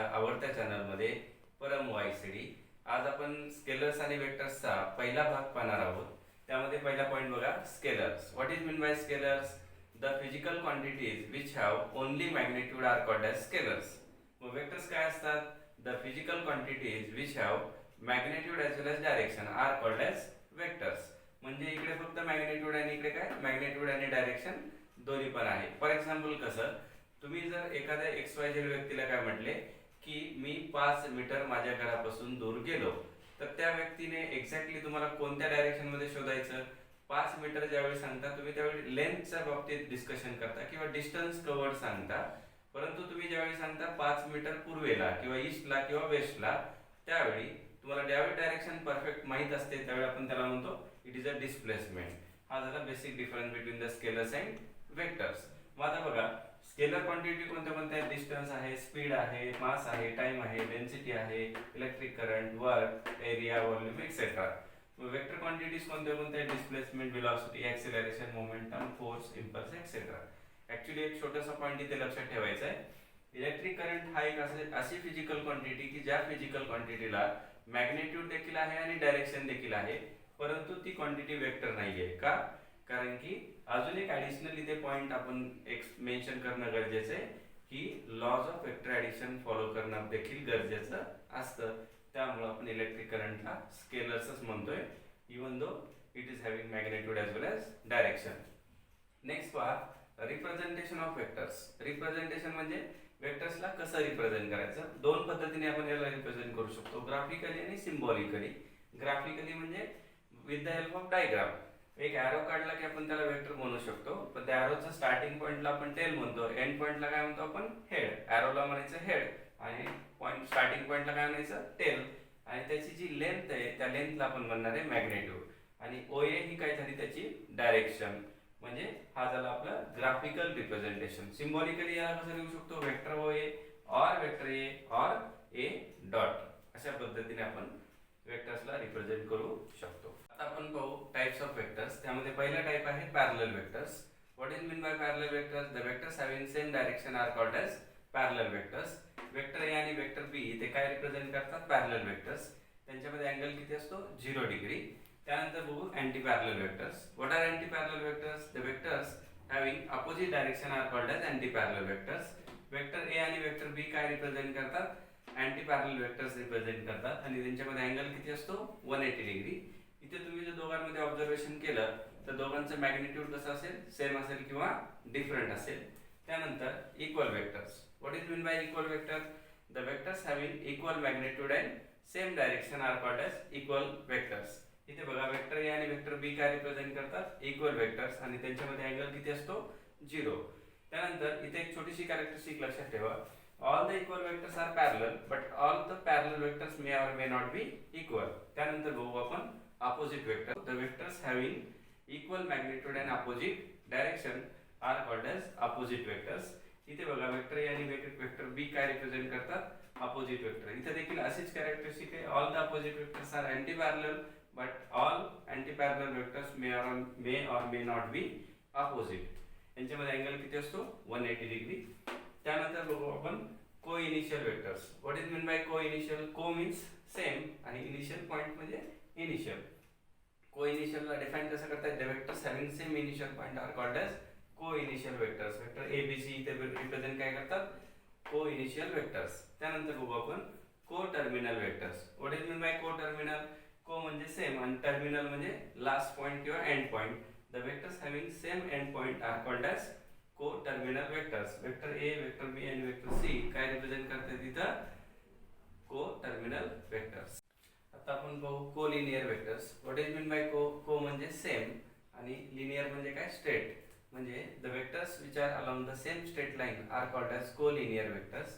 आवडत्या चॅनलमध्ये परम वायसीडी. आज आपण स्केलर्स आणि वेक्टर्सचा पहिला भाग पाहणार आहोत. त्यामध्ये पहिला पॉइंट बघा, scalars. What is mean by scalars? The physical quantities which have only magnitude are called as scalars. मग वेक्टर्स काय असतात? The physical quantities which have magnitude as well as direction are called as vectors. म्हणजे इकडे फक्त magnitude आणि इकडे काय, magnitude आणि डायरेक्शन दोन्ही पण आहे. फॉर एक्झाम्पल कसं, तुम्ही जर एखाद्या XYZ व्यक्तीला काय म्हटले की मी 5 मीटर माझ्या घरापासून दूर गेलो, तर त्या व्यक्तीने एक्झॅक्टली तुम्हाला कोणत्या डायरेक्शन मध्ये शोधायचं? 5 मीटर ज्यावेळी सांगता तुम्ही त्यावेळी लेंथच्या बाबतीत डिस्कशन करता किंवा डिस्टन्स कव्हर्ड सांगता. परंतु तुम्ही ज्यावेळी सांगता 5 मीटर पूर्वेला किंवा ईस्टला किंवा वेस्टला, त्यावेळी तुम्हाला ज्यावेळी डायरेक्शन परफेक्ट माहित असते त्यावेळी आपण त्याला म्हणतो इट इज अ डिस्प्लेसमेंट. हा झाला basic difference between the scalars and vectors. मग आता बघा, स्केलर क्वांटिटी कोणत्या कोणत्या आहेत? डिस्टन्स आहे, स्पीड आहे, मास आहे, टाइम आहे, डेन्सिटी आहे, electric current, work, area, volume etcetera. Vector quantities कोणत्या कोणत्या आहेत? Displacement, velocity, acceleration, momentum, force, impulse etcetera. Actually एक छोटासा पॉइंट इथे लक्षात ठेवायचा आहे. इलेक्ट्रिक करंट हा एक अशी फिजिकल क्वांटिटी की ज्या फिजिकल क्वांटिटीला मॅग्निट्यूड देखील आहे आणि डायरेक्शन देखील आहे, परंतु ती क्वांटिटी वेक्टर नाहीये. का? कारण की अजून एक ऍडिशनल इथे पॉइंट आपण मेन्शन करणं गरजेचं आहे की laws of vector addition follow करणं देखील गरजेचं असतं. त्यामुळे आपण इलेक्ट्रिक करंटला स्केलर्सच म्हणतोय, even though it is having magnitude as well as direction. Next पहा, रिप्रेझेंटेशन ऑफ वेक्टर्स. रिप्रेझेंटेशन म्हणजे वेक्टर्सला कसं रिप्रेझेंट करायचं? दोन पद्धतीने आपण याला रिप्रेझेंट करू शकतो, ग्राफिकली आणि सिम्बॉलिकली. ग्राफिकली म्हणजे with the help of diagram. एक एरो काढला की आपण त्याला वेक्टर म्हणू शकतो, पण त्या एरोचा स्टार्टिंग पॉइंटला आपण टेल म्हणतो, एंड पॉइंटला काय म्हणतो आपण? हेड. एरोला म्हणायचं हेड आणि पॉइंट स्टार्टिंग पॉइंटला काय म्हणायचं? टेल. आणि त्याची जी लेंथ आहे त्या लेंथला आपण म्हणणार आहे मॅग्निट्यूड. आणि OA ही काय झाली त्याची डायरेक्शन. म्हणजे हा झाला आपला ग्राफिकल रिप्रेझेंटेशन. सिम्बॉलिकली याला कसं लिहू शकतो? वेक्टर OA और वेक्टर A और A डॉट. अशा पद्धतीने आपण वेक्टर्सला रिप्रेझेंट करू शकतो. आता आपण पाहू टाइप्स ऑफ वेक्टर्स. त्यामध्ये पहिला टाइप आहे parallel vectors. What is mean by parallel vectors? The vectors having same direction are called as parallel vectors. Vector A आणि वेक्टर B ते काय रिप्रेझेंट करतात? Parallel vectors. त्यांच्यामध्ये अँगल किती असतो? 0 डिग्री. त्यानंतर बघू anti parallel vectors. What are anti parallel vectors? The vectors having opposite direction are called as anti parallel vectors. Vector A आणि वेक्टर B काय रिप्रेझेंट करतात? अँटी पॅरलल वेक्टर्स रिप्रेझेंट करतात आणि त्यांच्यामध्ये अँगल किती असतो? 180 डिग्री. इथे तुम्ही जर दोघांमध्ये ऑब्झर्वेशन केलं तर दोघांचं मॅग्निट्यूड कसं असेल? सेम असेल किंवा डिफरंट असेल. त्यानंतर equal vectors. What is mean by equal vector? The vectors having equal magnitude and same direction are called as equal vectors. इथे बघा, वेक्टर A आणि वेक्टर B काय रिप्रेझेंट करतात? इक्वल वेक्टर्स आणि त्यांच्यामध्ये अँगल किती असतो? 0. त्यानंतर इथे एक छोटीशी कॅरेक्टरिस्टिक लक्षात ठेवा. All the equal vectors are parallel, but all the parallel vectors may or may not be equal. त्यानंतर बघू आपण opposite vector. The vectors having equal magnitude and opposite direction are called as opposite vectors. इथे बघा, vector A आणि vector B काय represent करतात? opposite vector. इथे देखील अशीच कॅरेक्टरिस्टिक आहे. All the opposite vectors are anti-parallel, but all anti-parallel vectors may or may not be opposite. यांच्यामध्ये अँगल किती असतो? 180 डिग्री. त्यानंतर बघू आपण co initial vectors. What is mean by co initial? Co means same आणि initial point म्हणजे initial. Co इनिशियलला define कसं करतात? The vectors having same initial point are called as co initial vectors. Vector ABC इथे represent काय करतात? Co initial vectors. त्यानंतर बघू आपण co terminal vectors. What is mean by co terminal? Co म्हणजे सेम आणि टर्मिनल म्हणजे लास्ट पॉइंट किंवा end point. The vectors having same end point are called as को terminal vectors. Vector A, vector B आणि vector C काय represent करतात इथं? को टर्मिनल वेक्टर्स. आता आपण पाहू को linear vectors. What is mean by co? Co म्हणजे सेम आणि लिनियर म्हणजे काय? स्ट्रेट. म्हणजे the vectors which are along the same straight line are called as co linear vectors.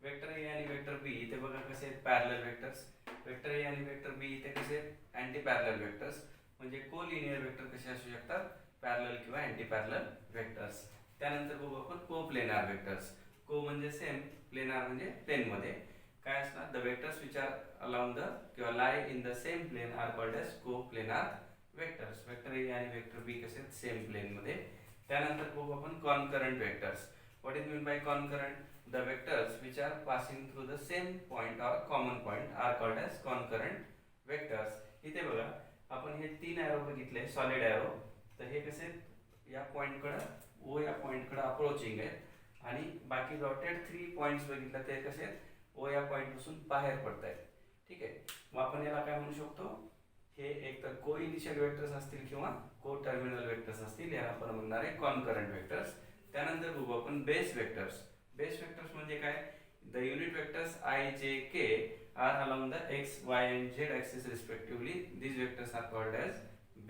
Vector A आणि वेक्टर B इथे बघा कसे आहेत? Parallel vectors. वेक्टर A आणि वेक्टर B इथे कसे आहेत? Anti parallel vectors. म्हणजे को लिनियर वेक्टर कसे असू शकतात? पॅरलल किंवा अँटी पॅरलल वेक्टर्स. त्यानंतर बघू आपण को प्लेनार वेक्टर्स. को म्हणजे सेम, प्लेनार म्हणजे प्लेन मध्ये. काय असणार? The vectors which are along the किंवा lie in the same plane are called as coplanar vectors. Vector A आणि वेक्टर B कसे आहेत? सेम प्लेन मध्ये. त्यानंतर बघू आपण concurrent vectors. What is mean by concurrent? the vectors which are passing through the same point or common point are called as concurrent vectors. इथे बघा आपण हे तीन एरो बघितले सॉलिड एरो, तर हे कसे या पॉइंट कडे ओ या पॉइंट कडे अप्रोचिंग आहेत आणि बाकी डॉटेड 3 पॉइंट्स बघितले ते कसे ओ या पॉइंट पासून बाहेर पडतायत. ठीक आहे, मग आपण याला काय म्हणू शकतो, हे एक तर को इनिशियल वेक्टर्स असतील किंवा को टर्मिनल वेक्टर्स असतील, याला आपण म्हणणार आहे कॉन्करंट वेक्टर्स. त्यानंतर बघू आपण बेस वेक्टर्स. बेस वेक्टर्स म्हणजे काय, द युनिट वेक्टर्स आय जे के R along the x, y and z axis respectively. These vectors are called as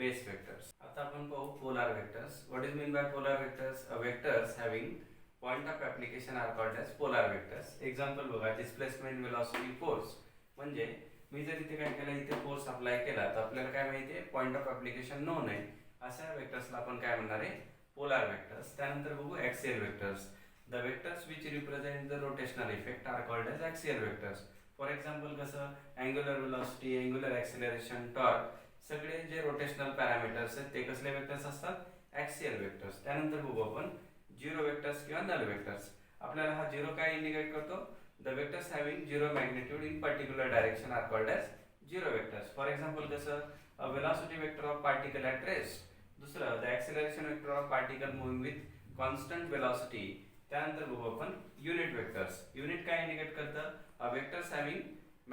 base vectors. आता आपण पाहू polar vectors. What is meant by polar vectors? Vectors having point of application are called as polar vectors. Example बघा, displacement, velocity, force. म्हणजे मी जर इथे काय केलं, इथे फोर्स अप्लाय केला तर आपल्याला काय माहिती आहे, पॉइंट ऑफ ऍप्लिकेशन नोन आहे, अशा वेक्टर्सला आपण काय म्हणणार आहे, पोलार वेक्टर्स. त्यानंतर बघू axial vectors. The vectors which represent the rotational effect are called as axial vectors. For example कसं, angular velocity, angular acceleration, torque, सगळे जे रोटेशनल पॅरामीटर्स आहेत ते कसले वेक्टर्स असतात, ऍक्सियल वेक्टर्स. त्यानंतर बघू आपण झिरो वेक्टर्स किंवा नल वेक्टर्स. आपल्याला हा झिरो काय इंडिकेट करतो, the vectors having zero magnitude in particular direction are called as zero vectors. For example कसं, a velocity vector of particle at rest. दुसरं, the acceleration vector of particle moving with constant velocity. त्यानंतर बघू आपण unit vectors. Unit काय indicate करतं, a vectors having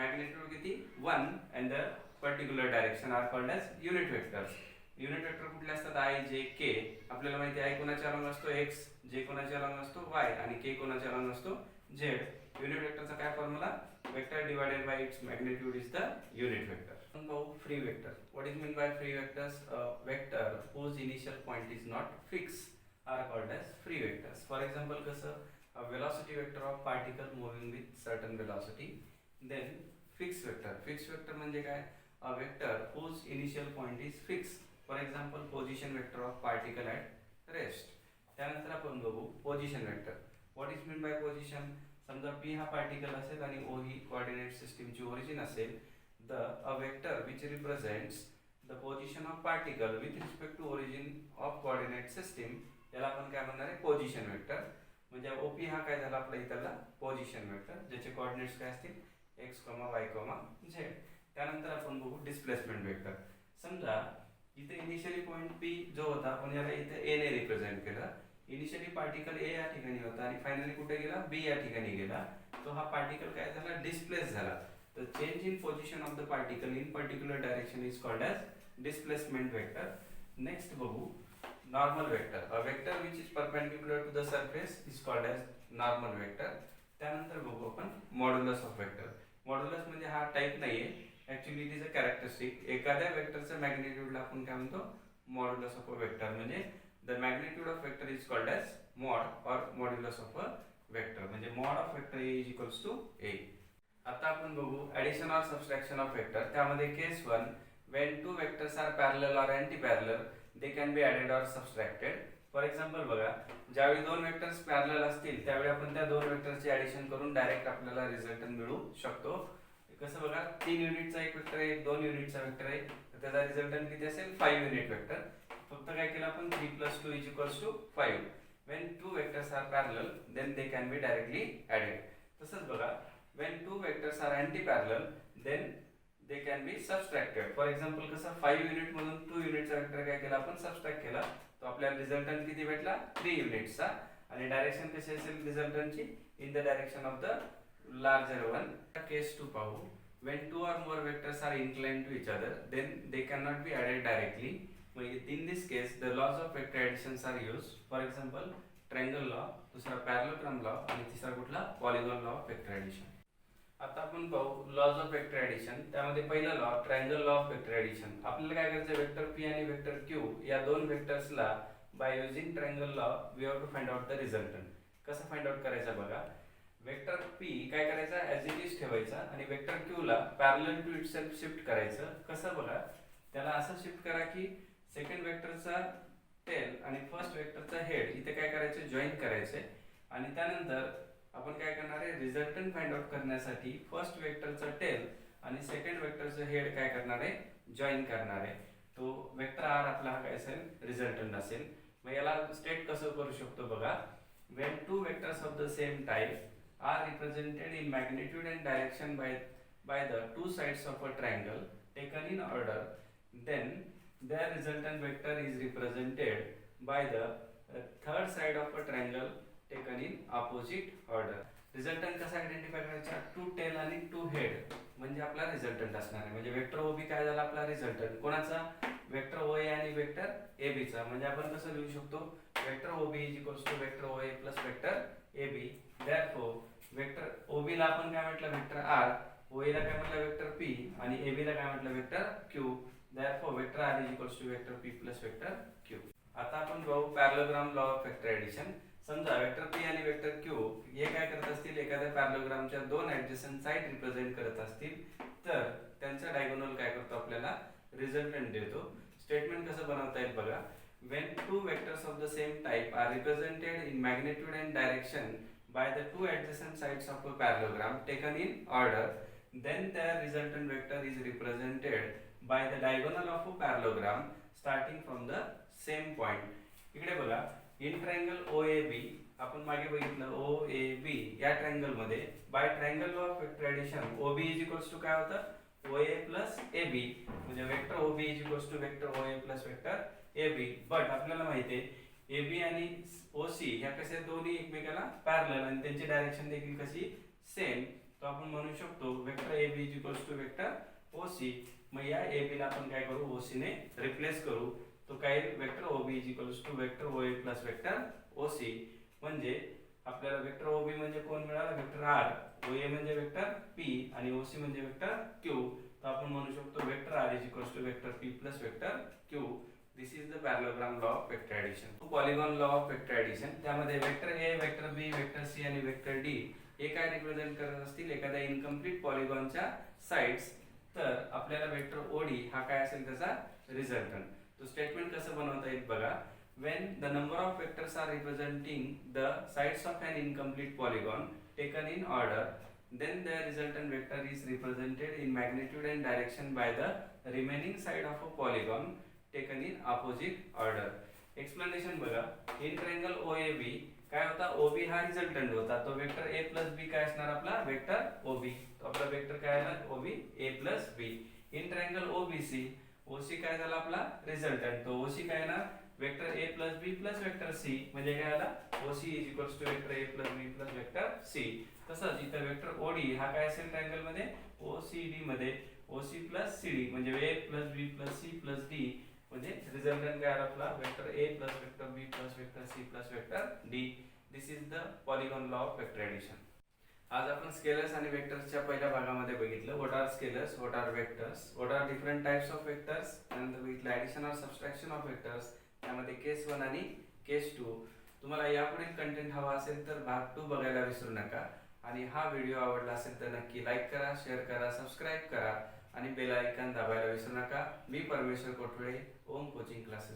magnitude किती 1 and the particular direction are called as unit vectors. Unit vector कुठले असतात, I जे के. आपल्याला माहिती आहे आय कोणाच्या अलॉंग असतो एक्स, जे कोणाच्या अलॉंग असतो वाय आणि के कोणाच्या अलॉंग असतो झेड. युनिट वेक्टरचा काय formula, vector divided by it's magnitude is the unit vector. आपण पाहू free vector. What is mean by free vectors, vector whose initial point is not fixed are called as free vectors. For example कसं, a velocity vector of particle moving with certain velocity. Then fixed vector. Fixed vector म्हणजे काय, a vector whose initial point is fixed. For example position vector of particle at rest. त्यानंतर आपण बघू position vector. What is mean by position, समजा P हा particle असेल आणि O ही कोऑर्डिनेट सिस्टीमची ओरिजिन असेल, the a vector which represents the position of particle with respect to origin of coordinate system, याला आपण काय म्हणणार आहे, पोझिशन वेक्टर. म्हणजे OP हा काय झाला आपला इथला पोझिशन वेक्टर, ज्याचे कोऑर्डिनेट्स काय असतील x, y, z. त्यानंतर आपण बघू डिस्प्लेसमेंट वेक्टर. समजा इथे इनिशियली पॉइंट P जो होता आपण याला इथे A ने रिप्रेझेंट केलं. इनिशियली पार्टिकल A या ठिकाणी होता आणि फायनली कुठे गेला, B या ठिकाणी गेला. तो हा पार्टिकल काय झाला, डिस्प्लेस झाला. तर change in position of the particle in particular direction is called as displacement vector. Next बघू normal vector. A vector which is perpendicular to the surface is called as normal vector. त्यानंतर बघू आपण modulus of vector. Modulus म्हणजे हा type नाहीये, actually it is a characteristic. एखाद्या वेक्टरचं मॅग्निट्यूडला आपण काय म्हणतो, मॉड्युलस ऑफ अ वेक्टर. म्हणजे the magnitude of vector is called as mod or modulus of a vector. म्हणजे mod of vector A is equals to A. आता आपण बघू addition or subtraction of vector. त्यामध्ये case 1, when two vectors are parallel or anti-parallel they can be added or subtracted. For example बघा, ज्यावेळी दोन vectors parallel असतील त्यावेळी आपण त्या दोन वेक्टरचे ऍडिशन करून डायरेक्ट आपल्याला रिझल्टंट मिळू शकतो. कसं बघा, 3 युनिटचा एक वेक्टर आहे, 2 युनिटचा वेक्टर आहे, तर त्याचा रिझल्टंट किती असेल, 5 युनिट वेक्टर. फक्त काय केलं आपण 3 + 2 = 5. when two vectors are parallel then they can be directly added. तसंच बघा, when two vectors are anti-parallel then they can be subtracted. For example कसं 5 युनिट मधून 2 युनिटचा वेक्टर काय केला आपण सबट्रॅक्ट केला, तो आपल्याला रिझल्टंट किती भेटला, 3 युनिट्सचा. आणि डायरेक्शन कशी असेल रिझल्टंटची, in the direction of the larger one. Case 2 पाहू. when two or more vectors are inclined to each other then they cannot be added directly. In this case the laws of vector additions are used. For example triangle law, दुसरा parallelogram law आणि तिसरा कुठला polygon law of vector addition. आता आपण पाहू laws of vector addition. त्यामध्ये पहिला law triangle law of vector addition. आपल्याला काय करायचं, वेक्टर P आणि वेक्टर Q या दोन वेक्टर्सला by using triangle law we have to find out the resultant. कसं फाइंड आउट करायचं बघा, वेक्टर P काय करायचा, ॲज इट इज ठेवायचा आणि वेक्टर Q ला पॅरलल टू इटसेल्फ शिफ्ट करायचं. कसं बघा, त्याला असं शिफ्ट करा की सेकंड वेक्टरचा टेल आणि फर्स्ट वेक्टरचा हेड इथे काय करायचे, जॉईन करायचे. आणि त्यानंतर आपण काय करणार आहे, रिझल्टंट फाइंड आउट करण्यासाठी फर्स्ट वेक्टरचा टेल आणि सेकंड वेक्टरचं हेड काय करणार आहे, जॉईन करणार आहे. तो वेक्टर आर आपला काय असेल, रिझल्टंट असेल. मग याला स्टेट कसं करू शकतो बघा, when two vectors of the same type are represented in magnitude and direction by the two sides of a triangle taken in order, then their resultant vector is represented by the third side of a triangle taken in opposite order. Resultant कसा identify करायचा, to tail आणि to head म्हणजे आपला resultant असणार आहे. म्हणजे vector ओबी काय झाला आपला रिझल्टंट कोणाचा, वेक्टर ओए आणि वेक्टर एबी चा. म्हणजे आपण कसं लिहू शकतो, vector OB is equals to vector OA plus vector AB. Therefore vector OB ला आपण काय म्हटलं वेक्टर आर, ओए ला काय म्हटलं वेक्टर पी आणि एबी ला काय म्हटलं vector Q. Therefore vector R is equals to vector P plus vector Q. आता आपण पाहू parallelogram law of vector addition. समजा वेक्टर पी आणि वेक्टर क्यू हे काय करत असतील, एखाद्या पॅरलोग्रामच्या दोन ऍडजसंट साइड रिप्रेझेंट करत असतील तर त्यांचा डायगोनल काय करतो आपल्याला रिझल्टंट देतो. स्टेटमेंट कसं बनवता येईल बघा. when two vectors of the same type are represented in magnitude and direction by the two adjacent sides of a parallelogram taken in order, then their resultant vector is represented by the diagonal of a parallelogram starting from the same point. इकडे बघा, in triangle OAB आपण मागे बघितलं OAB या triangle मध्ये by triangle of vector addition OB is equals to काय होतं OA plus AB, म्हणजे vector OB is equals to vector OA plus vector AB. But आपल्याला माहिती आहे AB आणि OC ह्या कसे दोन्ही एकमेकाला पॅरलल आणि त्यांची डायरेक्शन देखील कशी सेम. तो आपण म्हणू शकतो vector AB is equals to vector OC. मग या AB ला आपण काय करू OC ने रिप्लेस करू. तो काय vector OB is equals to vector OA plus vector OC. म्हणजे आपल्याला वेक्टर OB म्हणजे कोण मिळाला वेक्टर R, OA म्हणजे वेक्टर P आणि OC म्हणजे वेक्टर Q. तर आपण म्हणू शकतो vector R is equals to vector P plus vector Q. This is the parallelogram law of vector addition. Polygon law of vector addition, त्यामध्ये vector A, vector B, vector C आणि vector D हे काय represent करत असतील एखाद्या incomplete पॉलीगॉनच्या sides. तर आपल्याला vector OD हा काय असेल त्याचा रिझल्टंट. तो स्टेटमेंट कसं बनवता येईल बघा. when the number of vectors are representing the sides of an incomplete polygon taken in order, then the resultant vector is represented in magnitude and direction by the remaining side of a polygon taken in opposite order. Explanation बघा. In triangle OAB काय होता, OB हा resultant होता. तो vector A plus B काय असणार आपला vector OB. तो आपला वेक्टर काय आला OB A plus B. In triangle OBC OC काय झाला आपला रिझल्टंट. तो OC काय ना vector A plus B plus vector C, म्हणजे काय आला OC is equals to vector A plus B plus vector C. तसंच इथं वेक्टर OD हा काय असेल ट्रायंगल मध्ये OCD मध्ये OC प्लस CD, म्हणजे A plus B plus C plus D, म्हणजे रिझल्टंट काय आला आपला vector A plus vector B plus vector C plus vector D. This is the polygon law of vector addition. आज आपण scalars आणि वेक्टर्सच्या पहिल्या भागामध्ये बघितलं what are scalars, what are vectors, what are different types of vectors. त्यानंतर बघितलं addition और सबट्रॅक्शन ऑफ वेक्टर्स, त्यामध्ये केस 1 आणि केस 2. तुम्हाला यापुढील कंटेंट हवा असेल तर भाग 2 बघायला विसरू नका. आणि हा व्हिडिओ आवडला असेल तर नक्की लाईक करा, शेअर करा, सबस्क्राईब करा आणि बेल आयकॉन दाबायला विसरू नका. मी परमेश्वर कोठवळे, ओम कोचिंग क्लासेस.